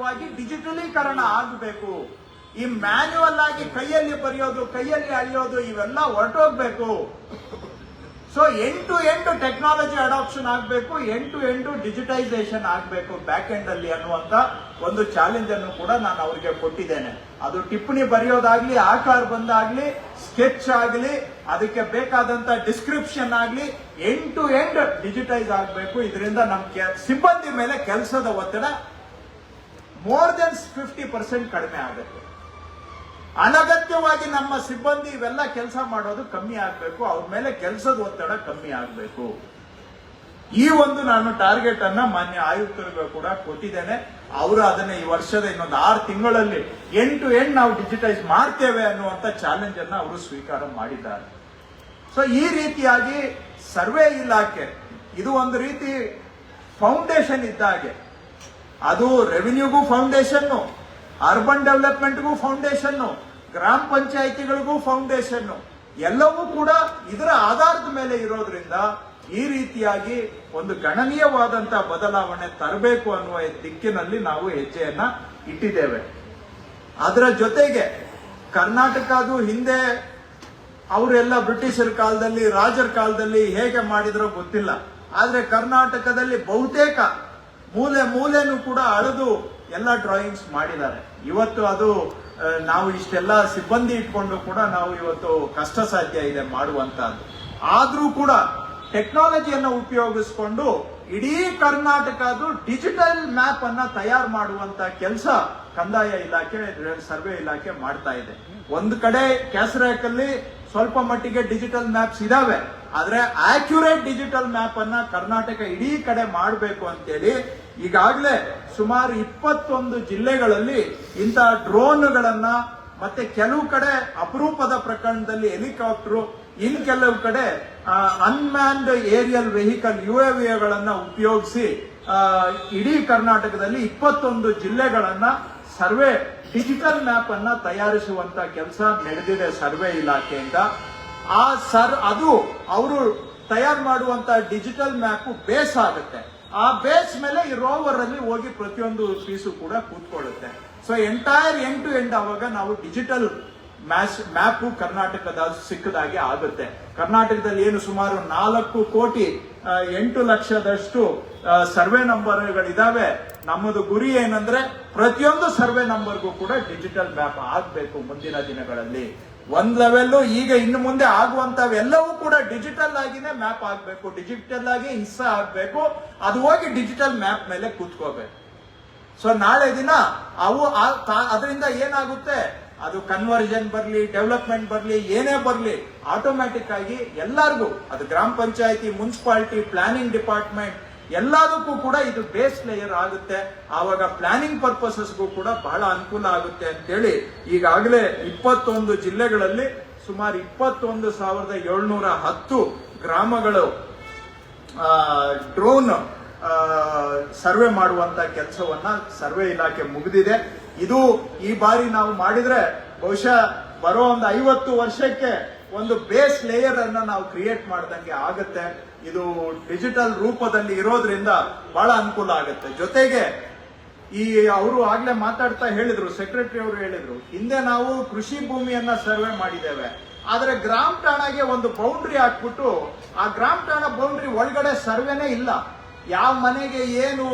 ಸಂಪೂರ್ಣವಾಗಿ ಡಿಜಿಟಲೀಕರಣ ಆಗಬೇಕು. ಈ ಮ್ಯಾನ್ಯುವಲ್ ಆಗಿ ಕೈಯಲ್ಲಿ ಬರೆಯೋದು, ಕೈಯಲ್ಲಿ ಅಳೆಯೋದು ಇವೆಲ್ಲ ಹೊರಟೋಗ್ಬೇಕು. So end to end technology adoption ಆಗಬೇಕು, ಎಂಡ್ ಟು ಎಂಡ್ ಡಿಜಿಟೈಸೇಷನ್ ಆಗಬೇಕು ಬ್ಯಾಕ್ ಎಂಡ್ ಅಲ್ಲಿ ಅನ್ನುವಂತ ಒಂದು ಚಾಲೆಂಜ್ ಅನ್ನು ಕೂಡ ನಾನು ಅವರಿಗೆ ಕೊಟ್ಟಿದ್ದೇನೆ. ಅದು ಟಿಪ್ಪಣಿ ಬರೆಯೋದಾಗ್ಲಿ, ಆಕಾರ ಬಂದಾಗ್ಲಿ, ಸ್ಕೆಚ್ ಆಗಲಿ, ಅದಕ್ಕೆ ಬೇಕಾದಂತ ಡಿಸ್ಕ್ರಿಪ್ಷನ್ ಆಗಲಿ, ಎಂಡ್ ಟು ಎಂಡ್ ಡಿಜಿಟೈಸ್ ಆಗಬೇಕು. ಇದರಿಂದ ನಮ್ಮ ಸಿಬ್ಬಂದಿ ಮೇಲೆ ಕೆಲಸದ ಒತ್ತಡ ಮೋರ್ ದೆನ್ 50% ಕಡಿಮೆ ಆಗುತ್ತೆ. ಅನಗತ್ಯವಾಗಿ ನಮ್ಮ ಸಿಬ್ಬಂದಿ ಇವೆಲ್ಲ ಕೆಲಸ ಮಾಡೋದು ಕಮ್ಮಿ ಆಗಬೇಕು, ಅವ್ರ ಮೇಲೆ ಕೆಲಸದ ಒತ್ತಡ ಕಮ್ಮಿ ಆಗಬೇಕು. ಈ ಒಂದು ನಾನು ಟಾರ್ಗೆಟ್ ಅನ್ನ ಮಾನ್ಯ ಆಯುಕ್ತರಿಗೂ ಕೂಡ ಕೊಟ್ಟಿದ್ದೇನೆ. ಅವರು ಅದನ್ನ ಈ ವರ್ಷದ ಇನ್ನೊಂದು 6 ತಿಂಗಳಲ್ಲಿ ಎಂಡ್ ಟು ಎಂಡ್ ನಾವು ಡಿಜಿಟೈಸ್ ಮಾಡ್ತೇವೆ ಅನ್ನುವಂತ ಚಾಲೆಂಜ್ ಅನ್ನ ಅವರು ಸ್ವೀಕಾರ ಮಾಡಿದ್ದಾರೆ. ಸೊ ಈ ರೀತಿಯಾಗಿ ಸರ್ವೆ ಇಲಾಖೆ ಇದು ಒಂದು ರೀತಿ ಫೌಂಡೇಶನ್ ಇದ್ದ ಹಾಗೆ. ಅದು ರೆವಿನ್ಯೂಗೂ ಫೌಂಡೇಶನ್, ಅರ್ಬನ್ ಡೆವಲಪ್ಮೆಂಟ್ಗೂ ಫೌಂಡೇಶನ್, ಗ್ರಾಮ ಪಂಚಾಯಿತಿಗಳಿಗೂ ಫೌಂಡೇಶನ್, ಎಲ್ಲವೂ ಕೂಡ ಇದರ ಆಧಾರದ ಮೇಲೆ ಇರೋದ್ರಿಂದ ಈ ರೀತಿಯಾಗಿ ಒಂದು ಗಣನೀಯವಾದಂತಹ ಬದಲಾವಣೆ ತರಬೇಕು ಅನ್ನುವ ದಿಕ್ಕಿನಲ್ಲಿ ನಾವು ಹೆಜ್ಜೆಯನ್ನ ಇಟ್ಟಿದ್ದೇವೆ. ಅದರ ಜೊತೆಗೆ ಕರ್ನಾಟಕದು ಹಿಂದೆ ಅವರೆಲ್ಲ ಬ್ರಿಟಿಷರ ಕಾಲದಲ್ಲಿ, ರಾಜರ ಕಾಲದಲ್ಲಿ ಹೇಗೆ ಮಾಡಿದ್ರೋ ಗೊತ್ತಿಲ್ಲ, ಆದ್ರೆ ಕರ್ನಾಟಕದಲ್ಲಿ ಬಹುತೇಕ ಮೂಲೆನೂ ಕೂಡ ಅಳೆದು ಎಲ್ಲ ಡ್ರಾಯಿಂಗ್ಸ್ ಮಾಡಿದ್ದಾರೆ. ಇವತ್ತು ಅದು ನಾವು ಇಷ್ಟೆಲ್ಲ ಸಿಬ್ಬಂದಿ ಇಟ್ಕೊಂಡು ಕೂಡ ನಾವು ಇವತ್ತು ಕಷ್ಟ ಸಾಧ್ಯ ಇದೆ ಮಾಡುವಂತಹದ್ದು. ಆದ್ರೂ ಕೂಡ ಟೆಕ್ನಾಲಜಿಯನ್ನು ಉಪಯೋಗಿಸಿಕೊಂಡು ಇಡೀ ಕರ್ನಾಟಕದ್ದು ಡಿಜಿಟಲ್ ಮ್ಯಾಪ್ ಅನ್ನ ತಯಾರು ಮಾಡುವಂತ ಕೆಲಸ ಕಂದಾಯ ಇಲಾಖೆ, ಸರ್ವೆ ಇಲಾಖೆ ಮಾಡ್ತಾ ಇದೆ. ಒಂದು ಕಡೆ ಕ್ಯಾಸರಾಕ್ ಅಲ್ಲಿ ಸ್ವಲ್ಪ ಮಟ್ಟಿಗೆ ಡಿಜಿಟಲ್ ಮ್ಯಾಪ್ಸ್ ಇದಾವೆ, ಆದ್ರೆ ಆಕ್ಯುರೇಟ್ ಡಿಜಿಟಲ್ ಮ್ಯಾಪ್ ಅನ್ನ ಕರ್ನಾಟಕ ಇಡೀ ಕಡೆ ಮಾಡಬೇಕು ಅಂತೇಳಿ ಈಗಾಗಲೇ ಸುಮಾರು 21 ಜಿಲ್ಲೆಗಳಲ್ಲಿ ಇಂಥ ಡ್ರೋನ್ಗಳನ್ನ, ಮತ್ತೆ ಕೆಲವು ಕಡೆ ಅಪರೂಪದ ಪ್ರಕರಣದಲ್ಲಿ ಹೆಲಿಕಾಪ್ಟರ್, ಇನ್ ಕೆಲವು ಕಡೆ ಅನ್ಮ್ಯಾನ್ಡ್ ಏರಿಯಲ್ ವೆಹಿಕಲ್ UAVಗಳನ್ನ ಉಪಯೋಗಿಸಿ ಇಡೀ ಕರ್ನಾಟಕದಲ್ಲಿ 21 ಜಿಲ್ಲೆಗಳನ್ನ ಸರ್ವೆ ಡಿಜಿಟಲ್ ಮ್ಯಾಪ್ ಅನ್ನ ತಯಾರಿಸುವಂತ ಕೆಲಸ ನಡೆದಿದೆ ಸರ್ವೆ ಇಲಾಖೆಯಿಂದ. ಅದು ಅವರು ತಯಾರು ಮಾಡುವಂತ ಡಿಜಿಟಲ್ ಮ್ಯಾಪ್ ಬೇಸ್ ಆಗುತ್ತೆ. ಆ ಬೇಸ್ ಮೇಲೆ ಈ ರೋವರ್ ಅಲ್ಲಿ ಹೋಗಿ ಪ್ರತಿಯೊಂದು ಪೀಸು ಕೂಡ ಕೂತ್ಕೊಳ್ಳುತ್ತೆ. So entire end to end ಅವಾಗ ನಾವು ಡಿಜಿಟಲ್ ಮ್ಯಾಪ್ ಕರ್ನಾಟಕದ ಸಿಕ್ಕದಾಗೆ ಆಗುತ್ತೆ. ಕರ್ನಾಟಕದಲ್ಲಿ ಏನು ಸುಮಾರು 4,8,00,000 ಸರ್ವೆ ನಂಬರ್ಗಳಿದಾವೆ. ನಮ್ಮದು ಗುರಿ ಏನಂದ್ರೆ ಪ್ರತಿಯೊಂದು ಸರ್ವೆ ನಂಬರ್ಗೂ ಕೂಡ ಡಿಜಿಟಲ್ ಮ್ಯಾಪ್ ಆಗ್ಬೇಕು ಮುಂದಿನ ದಿನಗಳಲ್ಲಿ. ಒಂದ್ ಲೆವೆಲ್ ಈಗ ಇನ್ನು ಮುಂದೆ ಆಗುವಂತವೆಲ್ಲವೂ ಕೂಡ ಡಿಜಿಟಲ್ ಆಗಿನೇ ಮ್ಯಾಪ್ ಆಗ್ಬೇಕು, ಡಿಜಿಟಲ್ ಆಗಿ ಹಿಸ್ಸಾ ಆಗ್ಬೇಕು, ಅದು ಹೋಗಿ ಡಿಜಿಟಲ್ ಮ್ಯಾಪ್ ಮೇಲೆ ಕೂತ್ಕೋಬೇಕು. ಸೊ ನಾಳೆ ದಿನ ಅದರಿಂದ ಏನಾಗುತ್ತೆ, ಅದು ಕನ್ವರ್ಷನ್ ಬರ್ಲಿ, ಡೆವಲಪ್ಮೆಂಟ್ ಬರ್ಲಿ, ಏನೇ ಬರ್ಲಿ, ಆಟೋಮ್ಯಾಟಿಕ್ ಆಗಿ ಎಲ್ಲರಿಗೂ, ಅದು ಗ್ರಾಮ ಪಂಚಾಯತಿ, ಮುನ್ಸಿಪಾಲಿಟಿ, ಪ್ಲಾನಿಂಗ್ ಡಿಪಾರ್ಟ್ಮೆಂಟ್ ಎಲ್ಲದಕ್ಕೂ ಕೂಡ ಇದು ಬೇಸ್ ಲೇಯರ್ ಆಗುತ್ತೆ. ಆವಾಗ ಪ್ಲಾನಿಂಗ್ ಪರ್ಪಸಸ್ಗೂ ಕೂಡ ಬಹಳ ಅನುಕೂಲ ಆಗುತ್ತೆ ಅಂತೇಳಿ ಈಗಾಗಲೇ 21 ಜಿಲ್ಲೆಗಳಲ್ಲಿ ಸುಮಾರು 21,710 ಗ್ರಾಮಗಳು ಡ್ರೋನ್ ಸರ್ವೆ ಮಾಡುವಂತ ಕೆಲಸವನ್ನ ಸರ್ವೆ ಇಲಾಖೆ ಮುಗಿದಿದೆ. ಇದು ಈ ಬಾರಿ ನಾವು ಮಾಡಿದ್ರೆ ಬಹುಶಃ ಬರೋ ಒಂದು 50 ವರ್ಷಕ್ಕೆ ಒಂದು ಬೇಸ್ ಲೇಯರ್ ಅನ್ನ ನಾವು ಕ್ರಿಯೇಟ್ ಮಾಡ್ದಂಗೆ ಆಗುತ್ತೆ. ಇದು ಡಿಜಿಟಲ್ ರೂಪದಲ್ಲಿ ಇರೋದ್ರಿಂದ ಬಹಳ ಅನುಕೂಲ ಆಗುತ್ತೆ. ಜೊತೆಗೆ ಅವರು ಆಗ್ಲೇ ಮಾತಾಡ್ತಾ ಹೇಳಿದ್ರು, ಸೆಕ್ರೆಟರಿ ಅವರು ಹೇಳಿದ್ರು, ಹಿಂದೆ ನಾವು ಕೃಷಿ ಭೂಮಿಯನ್ನ ಸರ್ವೆ ಮಾಡಿದ್ದೇವೆ, ಆದ್ರೆ ಗ್ರಾಮ ಠಾಣಾಗೆ ಒಂದು ಬೌಂಡ್ರಿ ಹಾಕ್ಬಿಟ್ಟು ಆ ಗ್ರಾಮ ಠಾಣಾ ಬೌಂಡ್ರಿ ಒಳಗಡೆ ಸರ್ವೆನೇ ಇಲ್ಲ. ಯಾವ ಮನೆಗೆ ಏನು,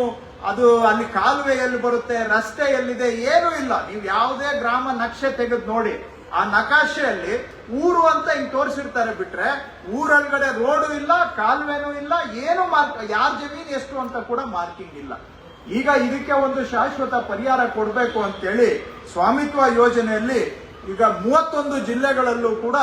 ಅದು ಅಲ್ಲಿ ಕಾಲುವೆ ಎಲ್ಲಿ ಬರುತ್ತೆ, ರಸ್ತೆ ಎಲ್ಲಿದೆ, ಏನೂ ಇಲ್ಲ. ನೀವು ಯಾವುದೇ ಗ್ರಾಮ ನಕ್ಷೆ ತೆಗೆದು ನೋಡಿ, ಆ ನಕಾಶೆಯಲ್ಲಿ ಊರು ಅಂತ ಹಿಂಗ್ ತೋರಿಸಿರ್ತಾರೆ ಬಿಟ್ರೆ ಊರೊಳಗಡೆ ರೋಡು ಇಲ್ಲ, ಕಾಲುವೆನೂ ಇಲ್ಲ, ಏನು ಯಾರ ಜಮೀನು ಎಷ್ಟು ಅಂತ ಕೂಡ ಮಾರ್ಕಿಂಗ್ ಇಲ್ಲ. ಈಗ ಇದಕ್ಕೆ ಒಂದು ಶಾಶ್ವತ ಪರಿಹಾರ ಕೊಡಬೇಕು ಅಂತೇಳಿ ಸ್ವಾಮಿತ್ವ ಯೋಜನೆಯಲ್ಲಿ ಈಗ 31 ಜಿಲ್ಲೆಗಳಲ್ಲೂ ಕೂಡ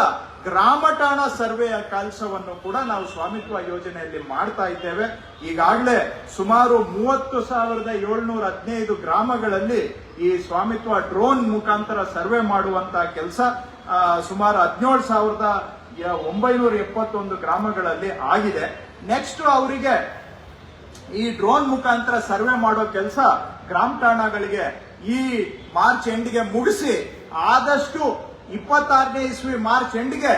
ಗ್ರಾಮ ಠಾಣಾ ಸರ್ವೆಯ ಕೆಲಸವನ್ನು ಕೂಡ ನಾವು ಸ್ವಾಮಿತ್ವ ಯೋಜನೆಯಲ್ಲಿ ಮಾಡ್ತಾ ಇದ್ದೇವೆ. ಈಗಾಗಲೇ ಸುಮಾರು 30,715 ಗ್ರಾಮಗಳಲ್ಲಿ ಈ ಸ್ವಾಮಿತ್ವ ಡ್ರೋನ್ ಮುಖಾಂತರ ಸರ್ವೆ ಮಾಡುವಂತಹ ಕೆಲಸ ಸುಮಾರು 17,971 ಗ್ರಾಮಗಳಲ್ಲಿ ಆಗಿದೆ. ನೆಕ್ಸ್ಟ್ ಅವರಿಗೆ ಈ ಡ್ರೋನ್ ಮುಖಾಂತರ ಸರ್ವೆ ಮಾಡೋ ಕೆಲಸ ಗ್ರಾಮ ಠಾಣಾಗಳಿಗೆ ಈ ಮಾರ್ಚ್ ಎಂಡ್ಗೆ ಮುಗಿಸಿ ಆದಷ್ಟು 26ನೇ ಇಸ್ವಿ ಮಾರ್ಚ್ ಎಂಡ್ಗೆ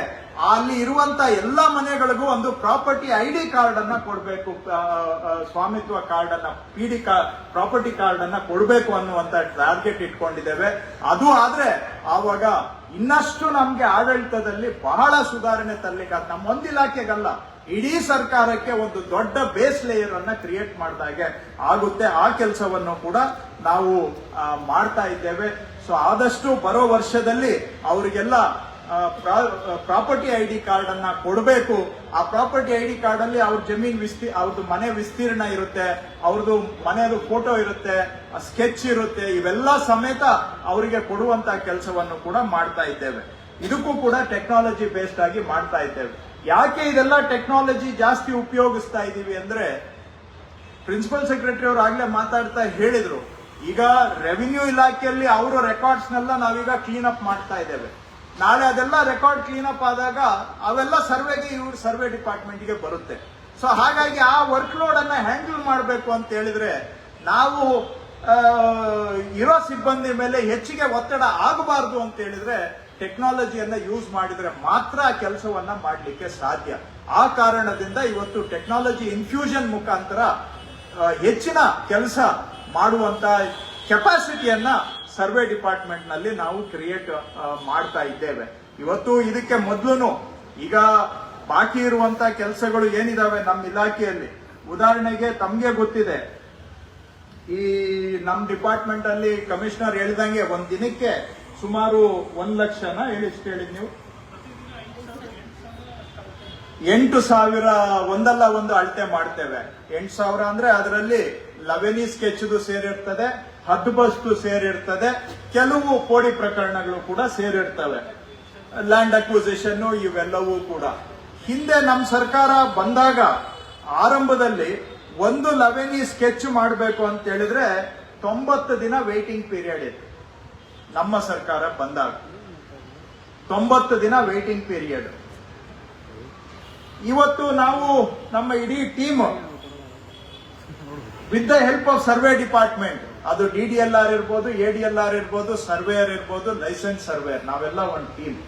ಅಲ್ಲಿ ಇರುವಂತ ಎಲ್ಲಾ ಮನೆಗಳಿಗೂ ಒಂದು ಪ್ರಾಪರ್ಟಿ ID ಕಾರ್ಡ್ ಅನ್ನ ಕೊಡಬೇಕು, ಸ್ವಾಮಿತ್ವ ಕಾರ್ಡ್ ಅನ್ನ ಪ್ರಾಪರ್ಟಿ ಕಾರ್ಡ್ ಅನ್ನ ಕೊಡಬೇಕು ಅನ್ನುವಂತ ಟಾರ್ಗೆಟ್ ಇಟ್ಕೊಂಡಿದ್ದೇವೆ. ಅದು ಆದ್ರೆ ಆವಾಗ ಇನ್ನಷ್ಟು ನಮ್ಗೆ ಆಡಳಿತದಲ್ಲಿ ಬಹಳ ಸುಧಾರಣೆ ತರಲಿಕ್ಕೆ, ನಮ್ಮ ಒಂದು ಇಲಾಖೆಗಲ್ಲ ಇಡೀ ಸರ್ಕಾರಕ್ಕೆ ಒಂದು ದೊಡ್ಡ ಬೇಸ್ ಲೇಯರ್ ಅನ್ನ ಕ್ರಿಯೇಟ್ ಮಾಡಿದಾಗೆ ಆಗುತ್ತೆ. ಆ ಕೆಲಸವನ್ನು ಕೂಡ ನಾವು ಮಾಡ್ತಾ ಇದ್ದೇವೆ. ಸೊ ಆದಷ್ಟು ಬರೋ ವರ್ಷದಲ್ಲಿ ಅವರಿಗೆಲ್ಲ ಪ್ರಾಪರ್ಟಿ ID ಕಾರ್ಡ್ ಅನ್ನ ಕೊಡಬೇಕು. ಆ ಪ್ರಾಪರ್ಟಿ ID ಕಾರ್ಡ್ ಅಲ್ಲಿ ಅವ್ರ ಜಮೀನ್ ಅವ್ರದ್ದು ಮನೆ ವಿಸ್ತೀರ್ಣ ಇರುತ್ತೆ, ಅವ್ರದ್ದು ಮನೆಯದು ಫೋಟೋ ಇರುತ್ತೆ, ಸ್ಕೆಚ್ ಇರುತ್ತೆ, ಇವೆಲ್ಲ ಸಮೇತ ಅವರಿಗೆ ಕೊಡುವಂತ ಕೆಲಸವನ್ನು ಕೂಡ ಮಾಡ್ತಾ ಇದ್ದೇವೆ. ಇದಕ್ಕೂ ಕೂಡ ಟೆಕ್ನಾಲಜಿ ಬೇಸ್ಡ್ ಆಗಿ ಮಾಡ್ತಾ ಇದ್ದೇವೆ. ಯಾಕೆ ಇದೆಲ್ಲ ಟೆಕ್ನಾಲಜಿ ಜಾಸ್ತಿ ಉಪಯೋಗಿಸ್ತಾ ಇದೀವಿ ಅಂದ್ರೆ, ಪ್ರಿನ್ಸಿಪಲ್ ಸೆಕ್ರೆಟರಿ ಅವರು ಆಗ್ಲೇ ಮಾತಾಡ್ತಾ ಹೇಳಿದ್ರು, ಈಗ ರೆವಿನ್ಯೂ ಇಲಾಖೆಯಲ್ಲಿ ಅವರ ರೆಕಾರ್ಡ್ಸ್ನೆಲ್ಲ ನಾವೀಗ ಕ್ಲೀನ್ ಅಪ್ ಮಾಡ್ತಾ ಇದ್ದೇವೆ. ನಾಳೆ ಅದೆಲ್ಲ ರೆಕಾರ್ಡ್ ಕ್ಲೀನ್ ಅಪ್ ಆದಾಗ ಅವೆಲ್ಲ ಸರ್ವೆಗೆ ಇವ್ರ ಸರ್ವೆ ಡಿಪಾರ್ಟ್ಮೆಂಟ್ಗೆ ಬರುತ್ತೆ. ಸೊ ಹಾಗಾಗಿ ಆ ವರ್ಕ್ ಲೋಡ್ ಅನ್ನ ಹ್ಯಾಂಡಲ್ ಮಾಡಬೇಕು ಅಂತ ಹೇಳಿದ್ರೆ ನಾವು ಇರೋ ಸಿಬ್ಬಂದಿ ಮೇಲೆ ಹೆಚ್ಚಿಗೆ ಒತ್ತಡ ಆಗಬಾರದು ಅಂತ ಹೇಳಿದ್ರೆ ಟೆಕ್ನಾಲಜಿಯನ್ನ ಯೂಸ್ ಮಾಡಿದ್ರೆ ಮಾತ್ರ ಕೆಲಸವನ್ನ ಮಾಡಲಿಕ್ಕೆ ಸಾಧ್ಯ. ಆ ಕಾರಣದಿಂದ ಇವತ್ತು ಟೆಕ್ನಾಲಜಿ ಇನ್ಫ್ಯೂಷನ್ ಮುಖಾಂತರ ಹೆಚ್ಚಿನ ಕೆಲಸ ಮಾಡುವಂತ ಕೆಪಾಸಿಟಿಯನ್ನ ಸರ್ವೆ ಡಿಪಾರ್ಟ್ಮೆಂಟ್ ನಲ್ಲಿ ನಾವು ಕ್ರಿಯೇಟ್ ಮಾಡ್ತಾ ಇದ್ದೇವೆ. ಇವತ್ತು ಇದಕ್ಕೆ ಮೊದಲು ಈಗ ಬಾಕಿ ಇರುವಂತ ಕೆಲಸಗಳು ಏನಿದಾವೆ ನಮ್ಮ ಇಲಾಖೆಯಲ್ಲಿ, ಉದಾಹರಣೆಗೆ ತಮ್ಗೆ ಗೊತ್ತಿದೆ, ಈ ನಮ್ಮ ಡಿಪಾರ್ಟ್ಮೆಂಟ್ ಅಲ್ಲಿ ಕಮಿಷನರ್ ಹೇಳಿದಂಗೆ ಒಂದ್ ದಿನಕ್ಕೆ ಸುಮಾರು 1 ಲಕ್ಷನ ಎಷ್ಟು ಹೇಳಿದ್ ನೀವು, 8,000 ಒಂದಲ್ಲ ಒಂದು ಅಳತೆ ಮಾಡ್ತೇವೆ. 8,000 ಅಂದ್ರೆ ಅದರಲ್ಲಿ ಲವೆನಿ ಸ್ಕೆಚ್ದು ಸೇರಿರ್ತದೆ, ಹದ್ಬಸ್ತು ಸೇರಿರ್ತದೆ, ಕೆಲವು ಪೋಡಿ ಪ್ರಕರಣಗಳು ಕೂಡ ಸೇರಿರ್ತವೆ, ಲ್ಯಾಂಡ್ ಅಕ್ವಿಸಿಷನ್ ಇವೆಲ್ಲವೂ ಕೂಡ. ಹಿಂದೆ ನಮ್ಮ ಸರ್ಕಾರ ಬಂದಾಗ ಆರಂಭದಲ್ಲಿ ಒಂದು ಲವೆನಿ ಸ್ಕೆಚ್ ಮಾಡಬೇಕು ಅಂತ ಹೇಳಿದ್ರೆ 90 ದಿನ ವೇಟಿಂಗ್ ಪೀರಿಯಡ್ ಇತ್ತು. ನಮ್ಮ ಸರ್ಕಾರ ಬಂದಾಗ 90 ದಿನ ವೇಟಿಂಗ್ ಪೀರಿಯಡ್. ಇವತ್ತು ನಾವು ನಮ್ಮ ಇಡೀ team with the help of survey department, ಅದು DDLR ಇರ್ಬೋದು, ADLR ಇರ್ಬೋದು, ಸರ್ವೇಯರ್ ಇರ್ಬೋದು, ಲೈಸೆನ್ಸ್ ಸರ್ವೇಯರ್, ನಾವೆಲ್ಲ ಒಂದು ಟೀಮ್.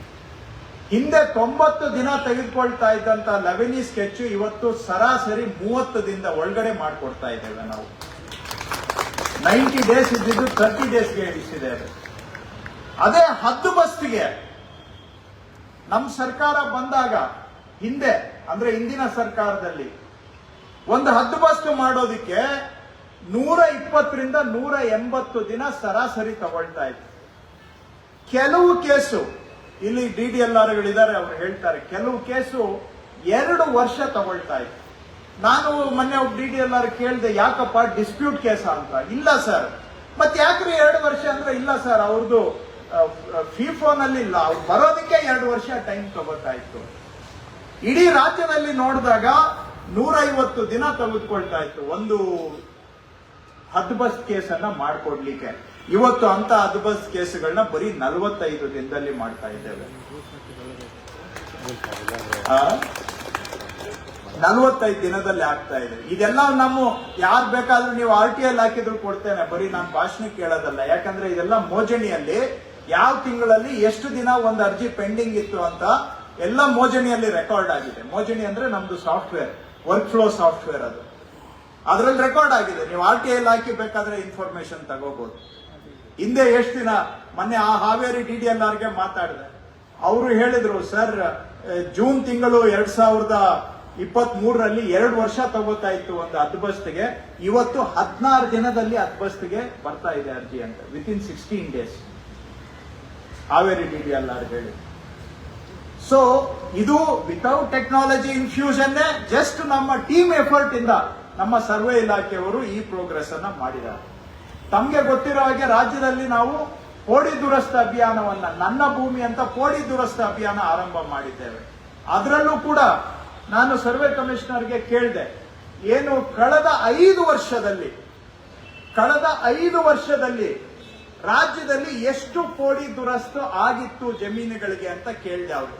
ಹಿಂದೆ 90 ದಿನ ತೆಗೆದುಕೊಳ್ತಾ ಇದ್ದಂತ ಲೆವೆನಿ ಸ್ಕೆಚ್ ಇವತ್ತು ಸರಾಸರಿ 30 ದಿನದ ಒಳಗಡೆ ಮಾಡಿಕೊಡ್ತಾ ಇದ್ದೇವೆ ನಾವು. 90 ಡೇಸ್ ಇದ್ದಿದ್ದು 30 ಡೇಸ್ಗೆ ಇಳಿಸಿದ್ದೇವೆ. ಅದೇ ಹದ್ದುಬಸ್ತಿಗೆ ನಮ್ಮ ಸರ್ಕಾರ ಬಂದಾಗ ಹಿಂದೆ ಅಂದ್ರೆ ಹಿಂದಿನ ಸರ್ಕಾರದಲ್ಲಿ ಒಂದು ಹದ್ದುಬಸ್ತು ಮಾಡೋದಿಕ್ಕೆ 120ರಿಂದ 180 ದಿನ ಸರಾಸರಿ ತಗೊಳ್ತಾ ಇತ್ತು. ಕೆಲವು ಕೇಸು ಇಲ್ಲಿ DDLRಗಳಿದ್ದಾರೆ, ಅವ್ರು ಹೇಳ್ತಾರೆ ಕೆಲವು ಕೇಸು 2 ವರ್ಷ ತಗೊಳ್ತಾ ಇತ್ತು. ನಾನು ಮೊನ್ನೆ ಒಬ್ಬ DDLR ಕೇಳಿದೆ, ಯಾಕಪ್ಪ ಡಿಸ್ಪ್ಯೂಟ್ ಕೇಸ ಅಂತ. ಇಲ್ಲ ಸರ್. ಮತ್ತೆ ಯಾಕ್ರಿ 2 ವರ್ಷ ಅಂದ್ರೆ, ಇಲ್ಲ ಸರ್ ಅವ್ರದ್ದು ಫಿಫೋನಲ್ಲಿ ಇಲ್ಲ, ಅವ್ರು ಬರೋದಕ್ಕೆ 2 ವರ್ಷ ಟೈಮ್ ತಗೋತಾ ಇತ್ತು. ಇಡೀ ರಾಜ್ಯದಲ್ಲಿ ನೋಡಿದಾಗ 150 ದಿನ ತೆಗೆದುಕೊಳ್ತಾ ಇತ್ತು ಒಂದು ಹದ್ಬಸ್ತ್ ಕೇಸನ್ನ ಮಾಡ್ಕೊಡ್ಲಿಕ್ಕೆ. ಇವತ್ತು ಅಂತ ಹದ್ಬಸ್ತ್ ಕೇಸುಗಳನ್ನ ಬರೀ 45 ದಿನದಲ್ಲಿ ಮಾಡ್ತಾ ಇದ್ದೇವೆ. 45 ದಿನದಲ್ಲಿ ಆಗ್ತಾ ಇದೆ. ಇದೆಲ್ಲ ನಮ್ಮ ಯಾರು ಬೇಕಾದ್ರೂ ನೀವು RTI ಹಾಕಿದ್ರು ಕೊಡ್ತೇನೆ, ಬರೀ ನಾನು ಭಾಷಣ ಕೇಳೋದಲ್ಲ. ಯಾಕಂದ್ರೆ ಇದೆಲ್ಲ ಮೋಜಣಿಯಲ್ಲಿ ಯಾವ ತಿಂಗಳಲ್ಲಿ ಎಷ್ಟು ದಿನ ಒಂದು ಅರ್ಜಿ ಪೆಂಡಿಂಗ್ ಇತ್ತು ಅಂತ ಎಲ್ಲ ಮೋಜಣಿಯಲ್ಲಿ ರೆಕಾರ್ಡ್ ಆಗಿದೆ. ಮೋಜಣಿ ಅಂದ್ರೆ ನಮ್ದು ಸಾಫ್ಟ್ವೇರ್, ವರ್ಕ್ ಫ್ಲೋ ಸಾಫ್ಟ್ವೇರ್, ಅದು ಅದರಲ್ಲಿ ರೆಕಾರ್ಡ್ ಆಗಿದೆ. ನೀವು RTI ಹಾಕಿ ಬೇಕಾದ್ರೆ ಇನ್ಫಾರ್ಮೇಶನ್ ತಗೋಬಹುದು. ಹಿಂದೆ ಎಷ್ಟು ದಿನ, ಮೊನ್ನೆ ಆ ಹಾವೇರಿ DDLRಗೆ ಮಾತಾಡಿದೆ, ಅವರು ಹೇಳಿದ್ರು ಸರ್ ಜೂನ್ ತಿಂಗಳು 2023ರಲ್ಲಿ 2 ವರ್ಷ ತಗೋತಾ ಇತ್ತು ಒಂದು ಹದ್ಬಸ್ತಿಗೆ, ಇವತ್ತು 16 ದಿನದಲ್ಲಿ ಹದ್ಬಸ್ತಿಗೆ ಬರ್ತಾ ಇದೆ ಅರ್ಜಿ ಅಂತ, ವಿತಿನ್ 16 ಡೇಸ್ ಹಾವೇರಿ DDLR ಹೇಳಿ. ಸೊ ಇದು ವಿತೌಟ್ ಟೆಕ್ನಾಲಜಿ ಇನ್ಫ್ಯೂಷನ್, ಜಸ್ಟ್ ನಮ್ಮ ಟೀಮ್ ಎಫರ್ಟ್ ಇಂದ ನಮ್ಮ ಸರ್ವೆ ಇಲಾಖೆಯವರು ಈ ಪ್ರೋಗ್ರೆಸ್ ಅನ್ನ ಮಾಡಿದ್ದಾರೆ. ತಮ್ಗೆ ಗೊತ್ತಿರೋ ಹಾಗೆ ರಾಜ್ಯದಲ್ಲಿ ನಾವು ಪೋಡಿ ದುರಸ್ತ ಅಭಿಯಾನವನ್ನ, ನನ್ನ ಭೂಮಿ ಅಂತ ಪೋಡಿ ದುರಸ್ತ ಅಭಿಯಾನ ಆರಂಭ ಮಾಡಿದ್ದೇವೆ. ಅದರಲ್ಲೂ ಕೂಡ ನಾನು ಸರ್ವೆ ಕಮಿಷನರ್ಗೆ ಕೇಳಿದೆ, ಏನು ಕಳೆದ 5 ವರ್ಷದಲ್ಲಿ ರಾಜ್ಯದಲ್ಲಿ ಎಷ್ಟು ಪೋಡಿ ದುರಸ್ತು ಆಗಿತ್ತು ಜಮೀನುಗಳಿಗೆ ಅಂತ ಕೇಳಿದೆ. ಅವರು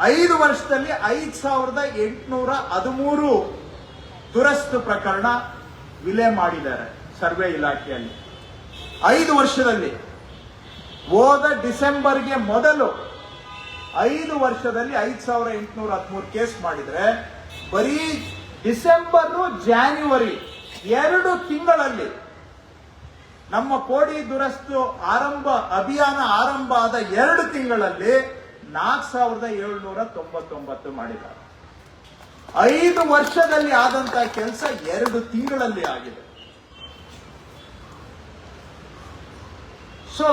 5 ವರ್ಷದಲ್ಲಿ 5,813 ದುರಸ್ತು ಪ್ರಕರಣ ವಿಲೆ ಮಾಡಿದ್ದಾರೆ ಸರ್ವೆ ಇಲಾಖೆಯಲ್ಲಿ. 5 ವರ್ಷದಲ್ಲಿ. ಹೋದ ಡಿಸೆಂಬರ್ಗೆ ಮೊದಲು 5 ವರ್ಷದಲ್ಲಿ 5813 ಕೇಸ್ ಮಾಡಿದ್ರೆ ಬರೀ ಡಿಸೆಂಬರ್ ಜಾನ್ಯುವರಿ 2 ತಿಂಗಳಲ್ಲಿ ನಮ್ಮ ಕೋಡಿ ದುರಸ್ತು ಅಭಿಯಾನ ಆರಂಭ ಆದ 2 ತಿಂಗಳಲ್ಲಿ 4799 ಮಾಡಿದ್ದಾರೆ. 5 ವರ್ಷದಲ್ಲಿ ಆದಂತಹ ಕೆಲಸ 2 ತಿಂಗಳಲ್ಲಿ ಆಗಿದೆ. ಸೊ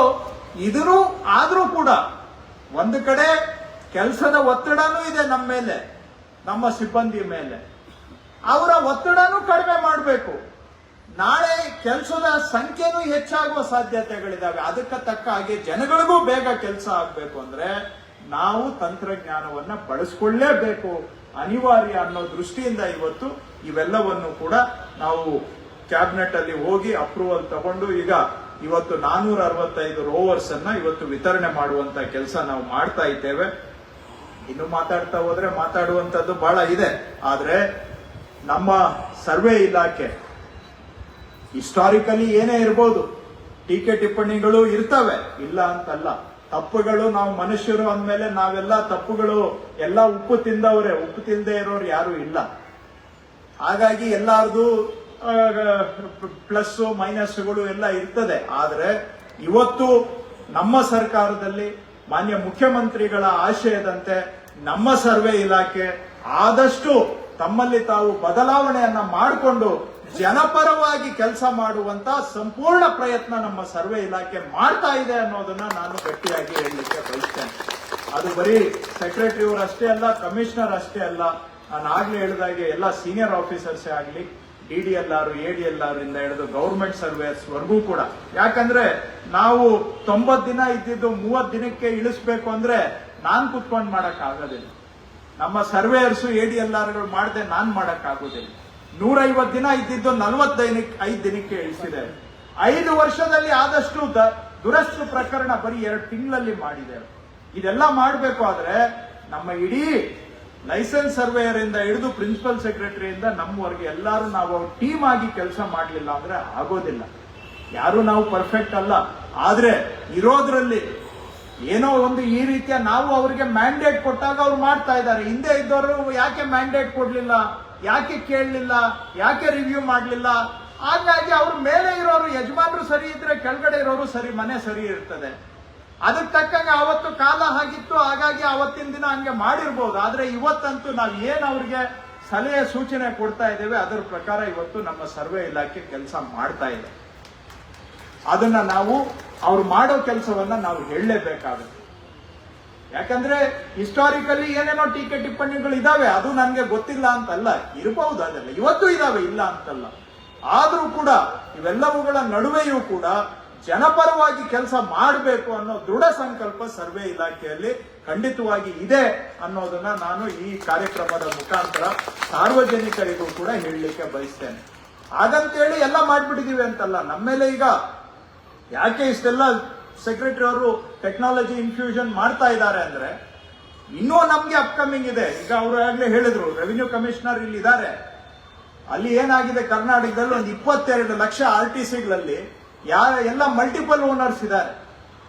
ಇದನ್ನು ಆದ್ರೂ ಕೂಡ ಒಂದು ಕಡೆ ಕೆಲಸದ ಒತ್ತಡನೂ ಇದೆ ನಮ್ಮ ಮೇಲೆ, ನಮ್ಮ ಸಿಬ್ಬಂದಿ ಮೇಲೆ. ಅವರ ಒತ್ತಡನೂ ಕಡಿಮೆ ಮಾಡಬೇಕು. ನಾಳೆ ಕೆಲಸದ ಸಂಖ್ಯೆನೂ ಹೆಚ್ಚಾಗುವ ಸಾಧ್ಯತೆಗಳಿದಾವೆ. ಅದಕ್ಕೆ ತಕ್ಕ ಹಾಗೆ ಜನಗಳಿಗೂ ಬೇಗ ಕೆಲಸ ಆಗಬೇಕು ಅಂದ್ರೆ ನಾವು ತಂತ್ರಜ್ಞಾನವನ್ನ ಬಳಸ್ಕೊಳ್ಳೇಬೇಕು, ಅನಿವಾರ್ಯ ಅನ್ನೋ ದೃಷ್ಟಿಯಿಂದ ಇವತ್ತು ಇವೆಲ್ಲವನ್ನು ಕೂಡ ನಾವು ಕ್ಯಾಬಿನೆಟ್ ಅಲ್ಲಿ ಹೋಗಿ ಅಪ್ರೂವಲ್ ತಗೊಂಡು ಇವತ್ತು 465 ರೋವರ್ಸ್ ಅನ್ನ ಇವತ್ತು ವಿತರಣೆ ಮಾಡುವಂತ ಕೆಲಸ ನಾವು ಮಾಡ್ತಾ ಇದ್ದೇವೆ. ಇನ್ನು ಮಾತಾಡ್ತಾ ಹೋದ್ರೆ ಮಾತಾಡುವಂತದ್ದು ಬಹಳ ಇದೆ. ಆದ್ರೆ ನಮ್ಮ ಸರ್ವೆ ಇಲಾಖೆ ಹಿಸ್ಟಾರಿಕಲಿ ಏನೇ ಇರ್ಬೋದು, ಟೀಕೆ ಟಿಪ್ಪಣಿಗಳು ಇರ್ತವೆ, ಇಲ್ಲ ಅಂತಲ್ಲ. ತಪ್ಪುಗಳು, ನಾವು ಮನುಷ್ಯರು ಅಂದ್ಮೇಲೆ ನಾವೆಲ್ಲ ತಪ್ಪುಗಳು ಎಲ್ಲ ಉಪ್ಪು ತಿಂದವ್ರೆ, ಉಪ್ಪು ತಿಂದೇ ಇರೋರು ಯಾರು ಇಲ್ಲ. ಹಾಗಾಗಿ ಎಲ್ಲಾರ್ದು ಪ್ಲಸ್ ಮೈನಸ್ಗಳು ಎಲ್ಲ ಇರ್ತದೆ. ಆದ್ರೆ ಇವತ್ತು ನಮ್ಮ ಸರ್ಕಾರದಲ್ಲಿ ಮಾನ್ಯ ಮುಖ್ಯಮಂತ್ರಿಗಳ ಆಶಯದಂತೆ ನಮ್ಮ ಸರ್ವೆ ಇಲಾಖೆ ಆದಷ್ಟು ತಮ್ಮಲ್ಲಿ ತಾವು ಬದಲಾವಣೆಯನ್ನ ಮಾಡಿಕೊಂಡು ಜನಪರವಾಗಿ ಕೆಲಸ ಮಾಡುವಂತ ಸಂಪೂರ್ಣ ಪ್ರಯತ್ನ ನಮ್ಮ ಸರ್ವೆ ಇಲಾಖೆ ಮಾಡ್ತಾ ಇದೆ ಅನ್ನೋದನ್ನ ನಾನು ಗಟ್ಟಿಯಾಗಿ ಹೇಳಲಿಕ್ಕೆ ಬಯಸ್ತೇನೆ. ಅದು ಬರೀ ಸೆಕ್ರೆಟರಿ ಅವರು ಅಷ್ಟೇ ಅಲ್ಲ, ಕಮಿಷನರ್ ಅಷ್ಟೇ ಅಲ್ಲ, ನಾನು ಆಗ್ಲೇ ಹೇಳಿದಾಗೆ ಎಲ್ಲ ಸೀನಿಯರ್ ಆಫೀಸರ್ಸ್ ಆಗಲಿ, DDLR, ADLR ಇಂದ ಹಿಡಿದು ಗವರ್ಮೆಂಟ್ ಸರ್ವೇಯರ್ಸ್ ವರ್ಗೂ ಕೂಡ. ಯಾಕಂದ್ರೆ ನಾವು 90 ದಿನ ಇದ್ದಿದ್ದು 30 ದಿನಕ್ಕೆ ಇಳಿಸ್ಬೇಕು ಅಂದ್ರೆ ನಾನ್ ಕುತ್ಕೊಂಡು ಮಾಡಕ್ ಆಗೋದಿಲ್ಲ. ನಮ್ಮ ಸರ್ವೇಯರ್ಸ್ ADLRಗಳು ಮಾಡದೆ ನಾನ್ ಮಾಡಕ್ ಆಗೋದಿಲ್ಲ. 150 ದಿನ ಇದ್ದಿದ್ದು 45 ದಿನಕ್ಕೆ ಇಳಿಸಿದೆ. 5 ವರ್ಷದಲ್ಲಿ ಆದಷ್ಟು ದುರಸ್ತು ಪ್ರಕರಣ ಬರೀ 2 ತಿಂಗಳಲ್ಲಿ ಮಾಡಿದ್ದೇವೆ. ಇದೆಲ್ಲ ಮಾಡಬೇಕು ಆದ್ರೆ ನಮ್ಮ ಇಡೀ ಲೈಸೆನ್ಸ್ ಸರ್ವೇಯರ್ ಇಂದ ಹಿಡಿದು ಪ್ರಿನ್ಸಿಪಲ್ ಸೆಕ್ರೆಟರಿಯಿಂದ ನಮ್ಮವರೆಗೆ ಎಲ್ಲರೂ ನಾವು ಟೀಮ್ ಆಗಿ ಕೆಲಸ ಮಾಡಲಿಲ್ಲ ಅಂದ್ರೆ ಆಗೋದಿಲ್ಲ. ಯಾರು ನಾವು ಪರ್ಫೆಕ್ಟ್ ಅಲ್ಲ. ಆದ್ರೆ ಇರೋದ್ರಲ್ಲಿ ಏನೋ ಒಂದು ಈ ರೀತಿಯ ನಾವು ಅವರಿಗೆ ಮ್ಯಾಂಡೇಟ್ ಕೊಟ್ಟಾಗ ಅವ್ರು ಮಾಡ್ತಾ ಇದ್ದಾರೆ. ಹಿಂದೆ ಇದ್ದವರು ಯಾಕೆ ಮ್ಯಾಂಡೇಟ್ ಕೊಡ್ಲಿಲ್ಲ, ಯಾಕೆ ಕೇಳಲಿಲ್ಲ, ಯಾಕೆ ರಿವ್ಯೂ ಮಾಡಲಿಲ್ಲ? ಹಾಗಾಗಿ ಅವ್ರ ಮೇಲೆ ಇರೋರು ಯಜಮಾನರು ಸರಿ ಇದ್ರೆ ಕೆಳಗಡೆ ಇರೋರು ಸರಿ, ಮನೆ ಸರಿ ಇರ್ತದೆ. ಅದಕ್ಕೆ ತಕ್ಕಂಗೆ ಅವತ್ತು ಕಾಲ ಆಗಿತ್ತು, ಹಾಗಾಗಿ ಅವತ್ತಿನ ದಿನ ಹಂಗೆ ಮಾಡಿರ್ಬೋದು. ಆದ್ರೆ ಇವತ್ತಂತೂ ನಾವು ಏನ್ ಅವ್ರಿಗೆ ಸಲಹೆ ಸೂಚನೆ ಕೊಡ್ತಾ ಇದ್ದೇವೆ ಅದರ ಪ್ರಕಾರ ಇವತ್ತು ನಮ್ಮ ಸರ್ವೆ ಇಲಾಖೆ ಕೆಲಸ ಮಾಡ್ತಾ ಇದೆ. ಅದನ್ನ ನಾವು ಅವ್ರು ಮಾಡೋ ಕೆಲಸವನ್ನ ನಾವು ಹೇಳಲೇಬೇಕಾಗುತ್ತೆ. ಯಾಕಂದ್ರೆ ಹಿಸ್ಟಾರಿಕಲಿ ಏನೇನೋ ಟೀಕೆ ಟಿಪ್ಪಣಿಗಳು ಇದಾವೆ, ಅದು ನನ್ಗೆ ಗೊತ್ತಿಲ್ಲ ಅಂತಲ್ಲ, ಇರಬಹುದು, ಅದೆಲ್ಲ ಇವತ್ತು ಇದಾವೆ, ಇಲ್ಲ ಅಂತಲ್ಲ. ಆದ್ರೂ ಕೂಡ ಇವೆಲ್ಲವುಗಳ ನಡುವೆಯೂ ಕೂಡ ಜನಪರವಾಗಿ ಕೆಲಸ ಮಾಡಬೇಕು ಅನ್ನೋ ದೃಢ ಸಂಕಲ್ಪ ಸರ್ವೆ ಇಲಾಖೆಯಲ್ಲಿ ಖಂಡಿತವಾಗಿ ಇದೆ ಅನ್ನೋದನ್ನ ನಾನು ಈ ಕಾರ್ಯಕ್ರಮದ ಮುಖಾಂತರ ಸಾರ್ವಜನಿಕರಿಗೂ ಕೂಡ ಹೇಳಲಿಕ್ಕೆ ಬಯಸ್ತೇನೆ. ಹಾಗಂತೇಳಿ ಎಲ್ಲ ಮಾಡ್ಬಿಟ್ಟಿದೀವಿ ಅಂತಲ್ಲ. ನಮ್ಮೇಲೆ ಈಗ ಯಾಕೆ ಇಷ್ಟೆಲ್ಲ ಸೆಕ್ರೆಟರಿ ಅವರು ಟೆಕ್ನಾಲಜಿ ಇನ್ಫ್ಯೂಷನ್ ಮಾಡ್ತಾ ಇದ್ದಾರೆ ಅಂದ್ರೆ ಇನ್ನೂ ನಮ್ಗೆ ಅಪ್ಕಮಿಂಗ್ ಇದೆ. ಈಗ ಅವರು ಆಗ್ಲೇ ಹೇಳಿದ್ರು, ರೆವಿನ್ಯೂ ಕಮಿಷನರ್ ಇಲ್ಲಿ ಇದ್ದಾರೆ. ಅಲ್ಲಿ ಏನಾಗಿದೆ, ಕರ್ನಾಟಕದಲ್ಲಿ ಒಂದು 22 ಲಕ್ಷ RTCಗಳಲ್ಲಿ ಎಲ್ಲ ಮಲ್ಟಿಪಲ್ ಓನರ್ಸ್ ಇದ್ದಾರೆ.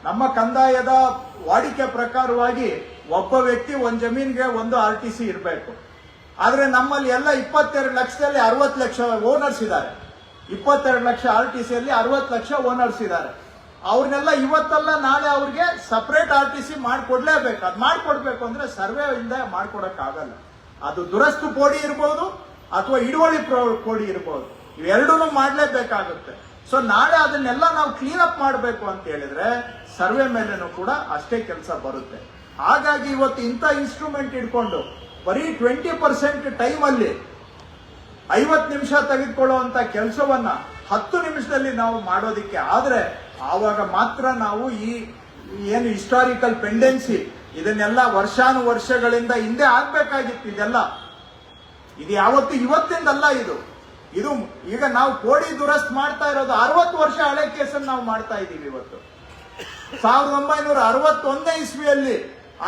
ನಮ್ಮ ಕಂದಾಯದ ವಾಡಿಕೆ ಪ್ರಕಾರವಾಗಿ ಒಬ್ಬ ವ್ಯಕ್ತಿ ಒಂದು ಜಮೀನಿಗೆ ಒಂದು RTC ಇರಬೇಕು. ಆದ್ರೆ ನಮ್ಮಲ್ಲಿ ಎಲ್ಲ 22 ಲಕ್ಷದಲ್ಲಿ 60 ಲಕ್ಷ ಓನರ್ಸ್ ಇದ್ದಾರೆ. 22 ಲಕ್ಷ RTCಯಲ್ಲಿ 60 ಲಕ್ಷ ಓನರ್ಸ್ ಇದ್ದಾರೆ. ಅವ್ರನ್ನೆಲ್ಲ ಇವತ್ತಲ್ಲ ನಾಳೆ ಅವ್ರಿಗೆ ಸಪರೇಟ್ RTC ಮಾಡ್ಕೊಡ್ಲೇಬೇಕು. ಅದು ಮಾಡ್ಕೊಡ್ಬೇಕು ಅಂದ್ರೆ ಸರ್ವೆ ಇಂದ ಮಾಡ್ಕೊಡಕ್ ಆಗಲ್ಲ. ಅದು ದುರಸ್ತು ಕೋಡಿ ಇರ್ಬೋದು ಅಥವಾ ಹಿಡುವಳಿ ಕೋಡಿ ಇರ್ಬೋದು, ಇವೆರಡೂ ಮಾಡ್ಲೇಬೇಕಾಗುತ್ತೆ. ಸೊ ನಾಳೆ ಅದನ್ನೆಲ್ಲ ನಾವು ಕ್ಲೀನ್ ಅಪ್ ಮಾಡಬೇಕು ಅಂತ ಹೇಳಿದ್ರೆ ಸರ್ವೆ ಮೇಲೆನೂ ಕೂಡ ಅಷ್ಟೇ ಕೆಲಸ ಬರುತ್ತೆ. ಹಾಗಾಗಿ ಇವತ್ತು ಇಂಥ ಇನ್ಸ್ಟ್ರೂಮೆಂಟ್ ಇಟ್ಕೊಂಡು ಬರೀ 20% ಟೈಮ್ ಅಲ್ಲಿ 50 ನಿಮಿಷ ತೆಗೆದುಕೊಳ್ಳುವಂತ ಕೆಲಸವನ್ನ 10 ನಿಮಿಷದಲ್ಲಿ ನಾವು ಮಾಡೋದಿಕ್ಕೆ ಆದ್ರೆ ಆವಾಗ ಮಾತ್ರ ನಾವು ಈ ಏನು ಹಿಸ್ಟಾರಿಕಲ್ ಪೆಂಡೆನ್ಸಿ ಇದನ್ನೆಲ್ಲ ವರ್ಷಾನುವರ್ಷಗಳಿಂದ ಹಿಂದೆ ಆಗ್ಬೇಕಾಗಿತ್ತು. ಇದು ಯಾವತ್ತು ಇವತ್ತಿಂದಲ್ಲ. ಇದು ಈಗ ನಾವು ಕೋಡಿ ದುರಸ್ತ್ ಮಾಡ್ತಾ ಇರೋದು 60 ವರ್ಷ ಹಳೆ ಕೇಸನ್ನು ನಾವು ಮಾಡ್ತಾ ಇದ್ದೀವಿ. ಇವತ್ತು 1961ನೇ ಇಸ್ವಿಯಲ್ಲಿ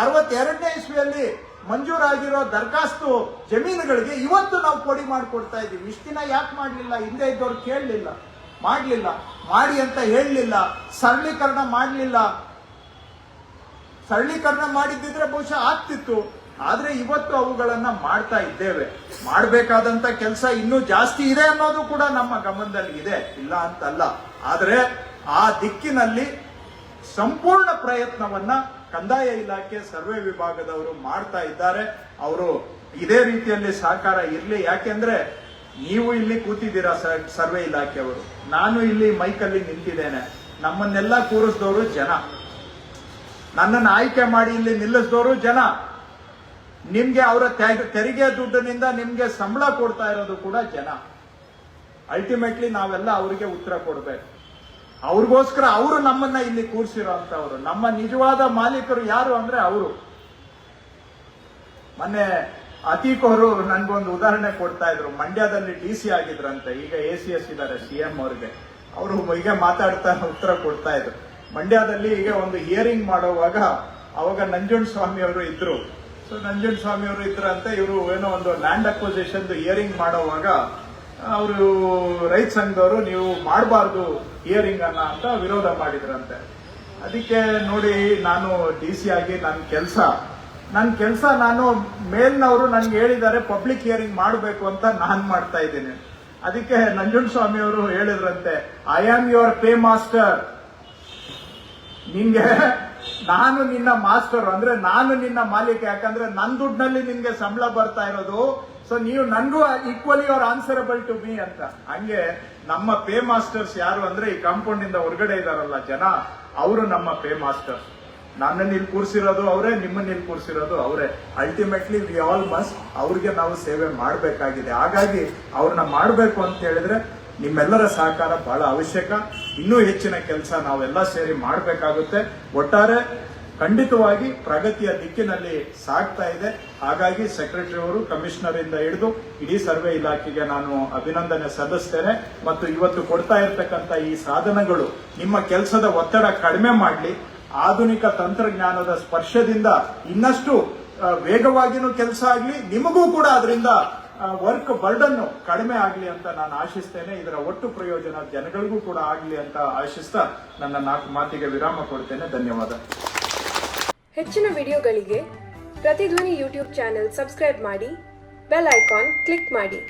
62ನೇ ಇಸ್ವಿಯಲ್ಲಿ ಮಂಜೂರಾಗಿರೋ ದರಖಾಸ್ತು ಜಮೀನುಗಳಿಗೆ ಇವತ್ತು ನಾವು ಕೋಡಿ ಮಾಡಿಕೊಡ್ತಾ ಇದ್ದೀವಿ. ಇಷ್ಟು ದಿನ ಯಾಕೆ ಮಾಡಲಿಲ್ಲ? ಹಿಂದೆ ಇದ್ದವ್ರು ಕೇಳಲಿಲ್ಲ, ಮಾಡಲಿಲ್ಲ, ಮಾಡಿ ಅಂತ ಹೇಳಲಿಲ್ಲ, ಸರಳೀಕರಣ ಮಾಡಲಿಲ್ಲ. ಸರಳೀಕರಣ ಮಾಡಿದ್ದಿದ್ರೆ ಬಹುಶಃ ಆಗ್ತಿತ್ತು. ಆದ್ರೆ ಇವತ್ತು ಅವುಗಳನ್ನ ಮಾಡ್ತಾ ಇದ್ದೇವೆ. ಮಾಡಬೇಕಾದಂತ ಕೆಲಸ ಇನ್ನೂ ಜಾಸ್ತಿ ಇದೆ ಅನ್ನೋದು ಕೂಡ ನಮ್ಮ ಗಮನದಲ್ಲಿ ಇದೆ, ಇಲ್ಲ ಅಂತಲ್ಲ. ಆದ್ರೆ ಆ ದಿಕ್ಕಿನಲ್ಲಿ ಸಂಪೂರ್ಣ ಪ್ರಯತ್ನವನ್ನ ಕಂದಾಯ ಇಲಾಖೆ ಸರ್ವೆ ವಿಭಾಗದವರು ಮಾಡ್ತಾ ಇದ್ದಾರೆ. ಅವರು ಇದೇ ರೀತಿಯಲ್ಲಿ ಸಹಕಾರ ಇರ್ಲಿ. ಯಾಕೆಂದ್ರೆ ನೀವು ಇಲ್ಲಿ ಕೂತಿದ್ದೀರಾ ಸರ್ವೆ ಇಲಾಖೆಯವರು, ನಾನು ಇಲ್ಲಿ ಮೈಕಲ್ಲಿ ನಿಂತಿದ್ದೇನೆ. ನಮ್ಮನ್ನೆಲ್ಲ ಕೂರಿಸಿದವರು ಜನ, ನನ್ನನ್ನು ಆಯ್ಕೆ ಮಾಡಿ ಇಲ್ಲಿ ನಿಲ್ಲಿಸಿದವರು ಜನ. ನಿಮ್ಗೆ ಅವರ ತೆರಿಗೆ ದುಡ್ಡಿನಿಂದ ನಿಮ್ಗೆ ಸಂಬಳ ಕೊಡ್ತಾ ಇರೋದು ಕೂಡ ಜನ. ಅಲ್ಟಿಮೇಟ್ಲಿ ನಾವೆಲ್ಲ ಅವರಿಗೆ ಉತ್ತರ ಕೊಡ್ಬೇಕು. ಅವ್ರಿಗೋಸ್ಕರ ಅವರು ನಮ್ಮನ್ನ ಇಲ್ಲಿ ಕೂರಿಸಿರೋ ಅಂತವ್ರು. ನಮ್ಮ ನಿಜವಾದ ಮಾಲೀಕರು ಯಾರು ಅಂದ್ರೆ ಅವರು. ಮೊನ್ನೆ ಅತೀಕ್ ಅವರು ನನ್ಗೊಂದು ಉದಾಹರಣೆ ಕೊಡ್ತಾ ಇದ್ರು. ಮಂಡ್ಯದಲ್ಲಿ DC ಆಗಿದ್ರಂತೆ, ಈಗ ACS ಇದ್ದಾರೆ CM ಅವ್ರಿಗೆ. ಅವರು ಈಗ ಮಾತಾಡ್ತಾ ಉತ್ತರ ಕೊಡ್ತಾ ಇದ್ರು. ಮಂಡ್ಯದಲ್ಲಿ ಈಗ ಒಂದು ಹಿಯರಿಂಗ್ ಮಾಡುವಾಗ ಅವಾಗ ನಂಜುಂಡಸ್ವಾಮಿ ಅವರು ಇದ್ರು. ಸೊ ನಂಜುಂಡಸ್ವಾಮಿ ಅವರು ಇದ್ರಂತೆ. ಇವರು ಏನೋ ಒಂದು ಲ್ಯಾಂಡ್ ಅಕ್ವಿಸಿಷನ್ ಹಿಯರಿಂಗ್ ಮಾಡುವಾಗ ಅವರು ರೈತ ಸಂಘದವರು ನೀವು ಮಾಡಬಾರ್ದು ಹಿಯರಿಂಗ್ ಅನ್ನ ಅಂತ ವಿರೋಧ ಮಾಡಿದ್ರಂತೆ. ಅದಕ್ಕೆ ನೋಡಿ, ನಾನು DC ಆಗಿ ನನ್ನ ಕೆಲಸ ನಾನು ಮೇಲ್ನವರು ನನ್ಗೆ ಹೇಳಿದ್ದಾರೆ ಪಬ್ಲಿಕ್ ಹಿಯರಿಂಗ್ ಮಾಡಬೇಕು ಅಂತ ನಾನು ಮಾಡ್ತಾ ಇದ್ದೀನಿ. ಅದಕ್ಕೆ ನಂಜುಂಡಸ್ವಾಮಿ ಅವರು ಹೇಳಿದ್ರಂತೆ, I am your pay master. ನಿಂಗೆ ನಾನು ನಿನ್ನ ಮಾಸ್ಟರ್ ಅಂದ್ರೆ ನಾನು ನಿನ್ನ ಮಾಲೀಕ. ಯಾಕಂದ್ರೆ ನನ್ನ ದುಡ್ಡಿನಲ್ಲಿ ನಿನ್ಗೆ ಸಂಬಳ ಬರ್ತಾ ಇರೋದು. ಸೊ ನೀವು ನನ್ಗೂ equally are answerable to me ಅಂತ. ಹಂಗೆ ನಮ್ಮ ಪೇ ಮಾಸ್ಟರ್ಸ್ ಯಾರು ಅಂದ್ರೆ ಈ ಕಾಂಪೌಂಡ್ ಇಂದ ಹೊರಗಡೆ ಇದಾರಲ್ಲ ಜನ, ಅವರು ನಮ್ಮ ಪೇ ಮಾಸ್ಟರ್ಸ್. ನನ್ನನ್ನು ಇಲ್ಲಿ ಕೂರಿಸಿರೋದು ಅವರೇ, ನಿಮ್ಮನ್ನ ಇಲ್ಲಿ ಕೂರಿಸಿರೋದು ಅವರೇ. ಅಲ್ಟಿಮೇಟ್ಲಿ ವಿ ಆಲ್ ಮಸ್ಟ್ ಅವ್ರಿಗೆ ನಾವು ಸೇವೆ ಮಾಡಬೇಕಾಗಿದೆ. ಹಾಗಾಗಿ ಅವ್ರನ್ನ ಮಾಡಬೇಕು ಅಂತ ಹೇಳಿದ್ರೆ ನಿಮ್ಮೆಲ್ಲರ ಸಹಕಾರ ಬಹಳ ಅವಶ್ಯಕ. ಇನ್ನೂ ಹೆಚ್ಚಿನ ಕೆಲಸ ನಾವೆಲ್ಲ ಸೇರಿ ಮಾಡಬೇಕಾಗುತ್ತೆ. ಒಟ್ಟಾರೆ ಖಂಡಿತವಾಗಿ ಪ್ರಗತಿಯ ದಿಕ್ಕಿನಲ್ಲಿ ಸಾಗ್ತಾ ಇದೆ. ಹಾಗಾಗಿ ಸೆಕ್ರೆಟರಿ ಅವರು, ಕಮಿಷನರ್ ಇಂದ ಹಿಡಿದು ಇಡೀ ಸರ್ವೆ ಇಲಾಖೆಗೆ ನಾನು ಅಭಿನಂದನೆ ಸಲ್ಲಿಸ್ತೇನೆ. ಮತ್ತು ಇವತ್ತು ಕೊಡ್ತಾ ಇರತಕ್ಕಂತ ಈ ಸಾಧನಗಳು ನಿಮ್ಮ ಕೆಲಸದ ಒತ್ತಡ ಕಡಿಮೆ ಮಾಡಲಿ, ಆಧುನಿಕ ತಂತ್ರಜ್ಞಾನದ ಸ್ಪರ್ಶದಿಂದ ಇನ್ನಷ್ಟು ವೇಗವಾಗಿನೂ ಕೆಲಸ ಆಗಲಿ, ನಿಮಗೂ ಕೂಡ ಅದರಿಂದ ವರ್ಕ್ ಬರ್ಡನ್ ಕಡಿಮೆ ಆಗಲಿ ಅಂತ ನಾನು ಆಶಿಸ್ತೇನೆ. ಇದರ ಒಟ್ಟು ಪ್ರಯೋಜನ ಜನಗಳಿಗೂ ಕೂಡ ಆಗಲಿ ಅಂತ ಆಶಿಸ್ತಾ ನನ್ನ 4 ಮಾತಿಗೆ ವಿರಾಮ ಕೊಡ್ತೇನೆ. ಧನ್ಯವಾದ. ಹೆಚ್ಚಿನ ವಿಡಿಯೋಗಳಿಗೆ ಪ್ರತಿಧ್ವನಿ ಯೂಟ್ಯೂಬ್ ಚಾನೆಲ್ ಸಬ್ಸ್ಕ್ರೈಬ್ ಮಾಡಿ, ಬೆಲ್ ಐಕಾನ್ ಕ್ಲಿಕ್ ಮಾಡಿ.